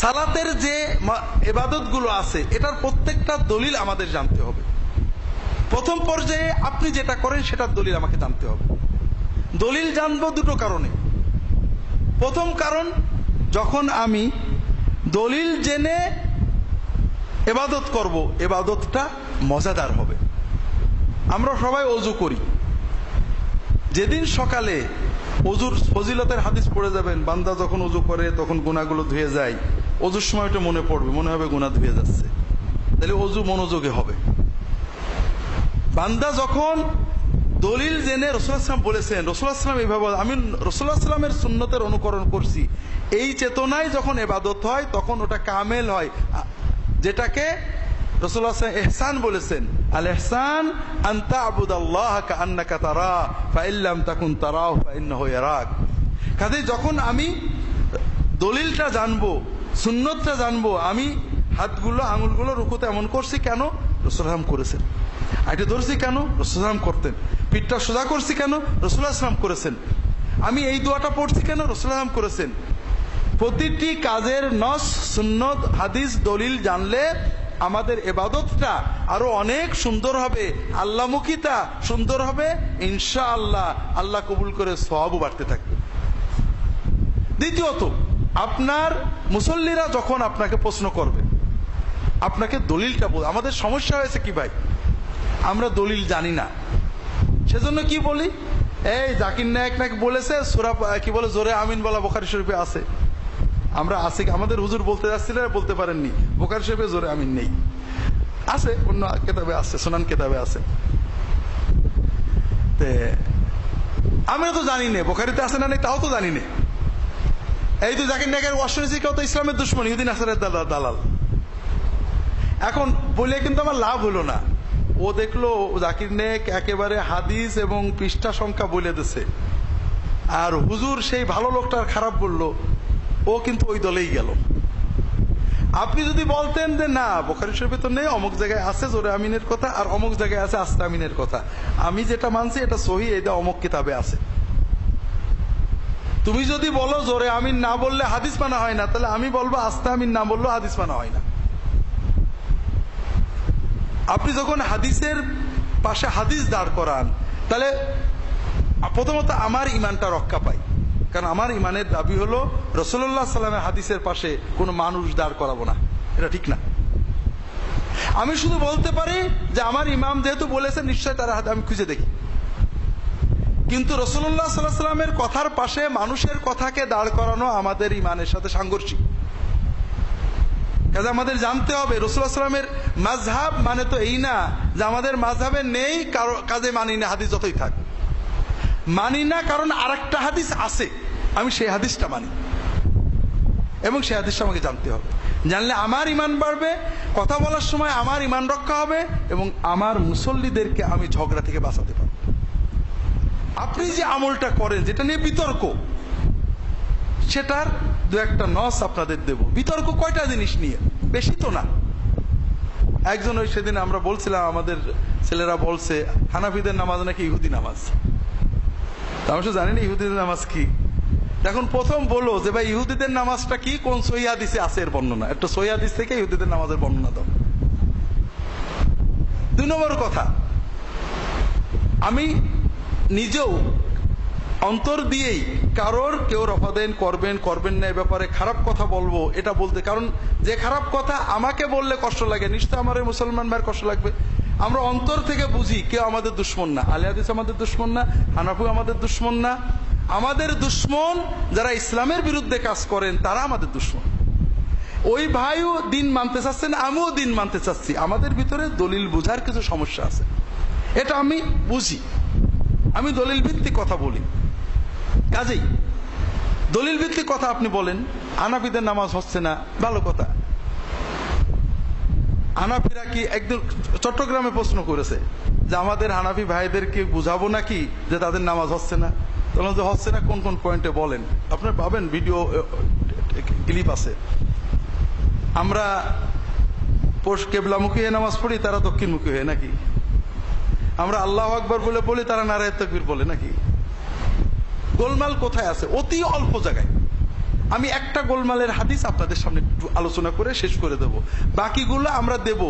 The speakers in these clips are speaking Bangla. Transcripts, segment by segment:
সালাতের যে ইবাদতগুলো আছে এটার প্রত্যেকটা দলিল আমাদের জানতে হবে। প্রথম পর্যায়ে আপনি যেটা করেন সেটার দলিল আমাকে জানতে হবে। দলিল জানবো দুটো কারণে। প্রথম কারণ, যখন আমি দলিল জেনে ইবাদত করব, ইবাদতটা মজাদার হবে। আমরা সবাই ওযু করি, যেদিন সকালে ওযুর ফজিলতের হাদিস পড়ে যাবেন, বান্দা যখন ওযু করে তখন গুনাহগুলো ধুয়ে যায়, ওযুর সময় ওটা মনে পড়বে, মনে হবে গুনাহ ধুয়ে যাচ্ছে, তাহলে ওযু মনোযোগে হবে। বান্দা যখন দলিল জেনে রাসূলুল্লাহ সাল্লাল্লাহু আলাইহি ওয়াসাল্লাম বলেছেন, রাসূলুল্লাহ সাল্লাল্লাহু আলাইহি ওয়াসাল্লাম এইভাবে, আমি রাসূলুল্লাহ সাল্লাল্লাহু আলাইহি ওয়াসাল্লামের সুন্নতের অনুকরণ করছি, এই চেতনায় যখন ইবাদত হয় তখন ওটা কামেল হয়, যেটাকে রাসূলুল্লাহ সাল্লাল্লাহু আলাইহি ওয়াসাল্লাম ইহসান বলেছেন। আল ইহসান আন তা'বুদাল্লাহা কাআন্নাকা তারা ফাইন লাম তাকুন তারাহু ফাইন্নাহু ইয়ারাক। কাজে যখন আমি দলিলটা জানবো, সুন্নতটা জানবো, আমি হাতগুলো আঙুলগুলো রুকুতে এমন করছি কেন? রাসূলুল্লাহ সাল্লাল্লাহু করেছেন। আইটা ধরছি কেন? রাসূলুল্লাহ সাল্লাল্লাহু করতেন। পিঠটা সোজা করছি কেন? রাসূলুল্লাহ সাল্লাল্লাহু করেছেন। আমি এই দোয়াটা পড়ছি কেন? রাসূলুল্লাহ সাল্লাল্লাহু করেছেন। প্রতিটি কাজের নস, সুন্নত, হাদিস, দলিল জানলে আমাদের ইবাদতটা আরো অনেক সুন্দর হবে, আল্লাহমুখিতা সুন্দর হবে ইনশাআল্লাহ। আল্লাহ কবুল করে সওয়াবও বাড়তে থাকবে। দ্বিতীয়ত, আপনার মুসল্লিরা যখন আপনাকে প্রশ্ন করবে, আপনাকে দলিলটা বল। আমাদের সমস্যা হয়েছে কি ভাই, আমরা দলিল জানি না, সেজন্য কি বলি, এই জাকির নায়েক নাকি বলেছে সূরা কি বলে জোরে আমিন বলা বুখারী শরীফে আছে। আমরা আছে, আমাদের হুজুর বলতে যাচ্ছিলেন, বলতে পারেননি, বুখারী শরীফে জোরে আমিন নেই, আছে অন্য কিতাবে আছে, সুনান কিতাবে আছে। আমরা তো জানি না বুখারীতে আছে না নেই, তাও তো জানি না। এই তো জাকির নায়েকের ওয়াশনিসি কেউ তো ইসলামের দুশমন, ইহুদি নাসারের দালাল। এখন বলে কিন্তু আমার লাভ হলো না। ও দেখলো জাকির নায়েক একেবারে হাদিস এবং পৃষ্ঠা সংখ্যা বলে দিছে, আর হুজুর সেই ভালো লোকটার খারাপ বললো, ও কিন্তু ওই দলেই গেল। আপনি যদি বলতেন যে না বুখারী শরীফে তো নেই, অমুক জায়গায় আছে জোরে আমিনের কথা, আর অমুক জায়গায় আছে আস্তে আমিনের কথা, আমি যেটা মানছি এটা সহিহ, এটা অমুক কিতাবে আছে। তুমি যদি বলো জোরে আমিন না বললে হাদিস মানা হয় না, তাহলে আমি বলবো আস্তে আমিন না বললেও হাদিস মানা হয় না। আপনি যখন হাদিসের পাশে হাদিস দাঁড় করান, তাহলে প্রথমত আমার ইমানটা রক্ষা পাই, কারণ আমার ইমানের দাবি হলো রাসূলুল্লাহ সাল্লাল্লাহু আলাইহি ওয়াসাল্লামের হাদিসের পাশে কোনো মানুষ দাঁড় করাবো না, এটা ঠিক না। আমি শুধু বলতে পারি যে আমার ইমাম যেহেতু বলেছেন নিশ্চয় তার হাতে আমি খুঁজে দেখি, কিন্তু রাসূলুল্লাহ সাল্লাল্লাহু আলাইহি ওয়াসাল্লামের কথার পাশে মানুষের কথাকে দাঁড় করানো আমাদের ইমানের সাথে সাংঘর্ষিক। কাজে আমাদের জানতে হবে রাসূলুল্লাহ সাল্লাল্লাহু আলাইহি ওয়াসাল্লামের মাযহাব মানে তো এই না যে আমাদের মাযহাবে নেই কাজে মানি না, হাদিস যতই থাক মানি না, কারণ আরেকটা হাদিস আছে, আমি সেই হাদিসটা মানি, এবং সেই হাদিসটা আমাকে জানতে হবে। জানলে আমার ইমান বাড়বে, কথা বলার সময় আমার ইমান রক্ষা হবে, এবং আমার মুসল্লিদেরকে আমি ঝগড়া থেকে বাঁচাতে পারব। আপনি যে আমলটা করেন যেটা নিয়ে বিতর্ক, সেটার দু একটা নস আপনাদের দেব। বিতর্ক কয়টা জিনিস নিয়ে, বেশি তো না। একজন ওই সেদিন আমরা বলছিলাম, আমাদের ছেলেরা বলছে হানাফিদের নামাজ নাকি ইহুদি নামাজ। আমি তো জানি না ইহুদিদের নামাজ কি। এখন প্রথম বলো যে ভাই ইহুদিদের নামাজটা কি, কোন সহিহ হাদিসে আছে এর বর্ণনা, একটা সহিহ হাদিস থেকে ইহুদিদের নামাজের বর্ণনা দাও। দুই নম্বর কথা, আমি নিজেও অন্তর দিয়েই কারোর কেউ রফাদেন করবেন না এ ব্যাপারে খারাপ কথা বলবো, এটা বলতে, কারণ যে খারাপ কথা আমাকে বললে কষ্ট লাগে, নিশ্চয় আমার মুসলমান ভাইয়ের কষ্ট লাগবে। আমরা অন্তর থেকে বুঝি কেউ আমাদের দুশ্মন না, আহলে হাদিস আমাদের দুশ্মন না, হানাফি আমাদের দুশ্মন না। আমাদের দুশ্মন যারা ইসলামের বিরুদ্ধে কাজ করেন, তারা আমাদের দুশ্মন। ওই ভাইও দিন মানতে চাচ্ছেন, আমিও দিন মানতে চাচ্ছি, আমাদের ভিতরে দলিল বোঝার কিছু সমস্যা আছে, এটা আমি বুঝি, আমি দলিল ভিত্তিক কথা বলি। কাজেই দলিল ভিত্তিক কথা আপনি বলেন হানাফিদের নামাজ হচ্ছে না, ভালো কথা। হানাফিরা কি একদম চট্টগ্রামে প্রশ্ন করেছে যে আমাদের হানাফি ভাইদেরকে বুঝাবো নাকি যে তাদের নামাজ হচ্ছে না, তখন যে হচ্ছে না কোন কোন পয়েন্টে বলেন, আপনার পাবেন ভিডিও ক্লিপ আছে। আমরা কেবলামুখী হয়ে নামাজ পড়ি, তারা দক্ষিণমুখী হয়ে নাকি। আমরা আল্লাহু আকবার বলে বলি, তারা নারায়ে তাকবীর বলে নাকি। গোলমাল কোথায় আছে? অতি অল্প জায়গায়। আমি একটা গোলমালের হাদিস আপনাদের সামনে একটু আলোচনা করে শেষ করে দেব, বাকিগুলো আমরা দেব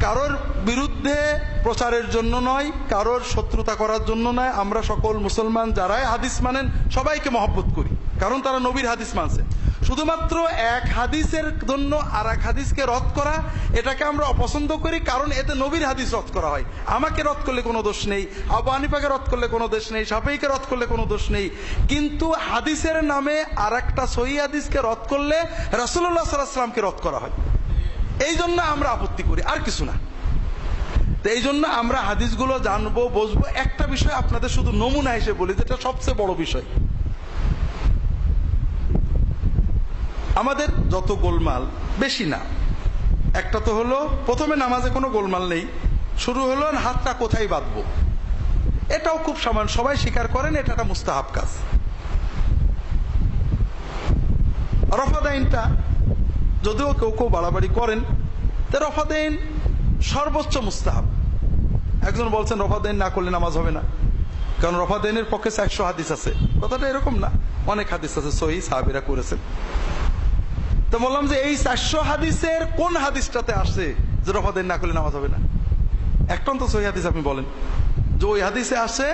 কারোর বিরুদ্ধে প্রচারের জন্য নয়, কারোর শত্রুতা করার জন্য নয়। আমরা সকল মুসলমান যারাই হাদিস মানেন সবাইকে মহব্বত করি, কারণ তারা নবীর হাদিস মানছে। শুধুমাত্র এক হাদিসের জন্য আর এক হাদিসকে রদ করা, এটাকে আমরা অপছন্দ করি, কারণ এতে নবীর হাদিস রদ করা হয়। আমাকে রদ করলে কোনো দোষ নেই, আবু হানিফাকে রদ করলে কোনো দোষ নেই, শাফিঈকে রদ করলে কোনো দোষ নেই, কিন্তু হাদিসের নামে আর একটা সহিহ হাদিসকে রদ করলে রাসূলুল্লাহ সাল্লাল্লাহু আলাইহি ওয়াসাল্লামকে রদ করা হয়। এই জন্য আমরা আপত্তি করি, আর কিছু না। তো এই জন্য আমরা হাদিসগুলো জানবো, বুঝবো। একটা বিষয় আপনাদের শুধু নমুনা হিসেবে বলি, যেটা সবচেয়ে বড় বিষয়। আমাদের যত গোলমাল, বেশি না, একটা তো হলো প্রথমে নামাজে কোনো গোলমাল নেই, শুরু হলো হাতটা কোথায় বাঁধবো, এটাও খুব সামান্য, সবাই স্বীকার করেন এটা একটা মুস্তাহাব কাজ। রফাদাইনটা যদিও কেউ কেউ বাড়াবাড়ি করেন, তো রফাদাইন সর্বোচ্চ মুস্তাহাব। একজন বলছেন রফাদাইন না করলে নামাজ হবে না, কারণ রফাদাইনের পক্ষে 400 হাদিস আছে। কথাটা এরকম না, অনেক হাদিস আছে সহিহ, সাহাবীরা করেছেন। তো বললাম যে এই 400 হাদিসের কোন হাদিসটাতে আসছে যে রফাদাইন না করলে নামাজ হবে না? একটা তো সহিহ হাদিস আপনি বলেন যে ওই হাদিসে আসে,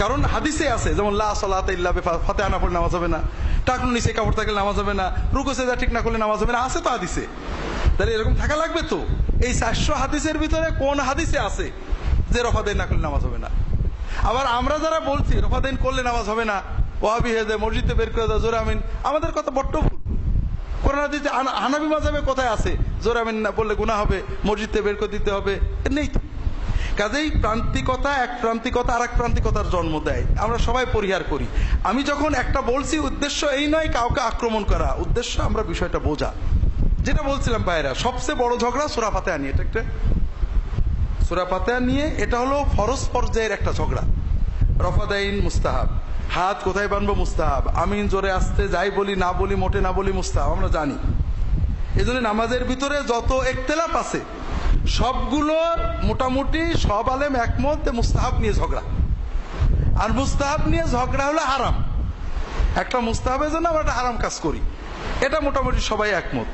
কারণ হাদিসে আছে যেমন লা সালাতা ইল্লা বিফাতিহা না পড়লে নামাজ হবে না, টাকনুর নিচে কাপড় থাকলে নামাজ হবে না, রুকু সিজদা ঠিক না করলে নামাজ হবে না, আছে তো হাদিসে। তাহলে এরকম থাকা লাগবে তো। এই 400 হাদিসের ভিতরে কোন হাদিসে আছে যে রফাদাইন না করলে নামাজ হবে না? আবার আমরা যারা বলছি রফাদাইন করলে নামাজ হবে না, ওয়াহাবি হয়ে যায়, মসজিদে বের করে দেয়, জোরে আমিন, আমাদের কথা বড্ড ভুল। কোরআন হাদিসে হানাফি মাযহাবে কোথায় আছে জোরে আমিন না বললে গুনাহ হবে, মসজিদে বের করে দিতে হবে? নেই তো। কাজেই প্রান্তিকতা এক প্রান্তিকতা আর এক প্রান্তিকতার জন্ম দেয়, আমরা সবাই পরিহার করি। আমি যখন একটা বলছি, উদ্দেশ্য এই নয় কাউকে আক্রমণ করা, উদ্দেশ্য আমরা বিষয়টা বোঝা। যেটা বলছিলাম ভাইরা, সবচেয়ে বড় ঝগড়া সূরা ফাতিহা নিয়ে। এটা একটা সূরা ফাতিহা নিয়ে, এটা হলো ফরজ পর্যায়ের একটা ঝগড়া। রফাদাইন মুস্তাহাব, হাত কোথায় বানবো মুস্তাহাব, আমিন জোরে আসতে যাই বলি না বলি মোটে না বলি মুস্তাহাব, আমরা জানি। এই জন্য নামাজের ভিতরে যত ইখতিলাফ আছে সবগুলো মোটামুটি সব আলেম একমত মুস্তাহাব নিয়ে ঝগড়া। আর মুস্তাহাব নিয়ে ঝগড়া হলো হারাম। একটা মুস্তাহাবের জন্য আমরা একটা হারাম কাজ করি, এটা মোটামুটি সবাই একমত।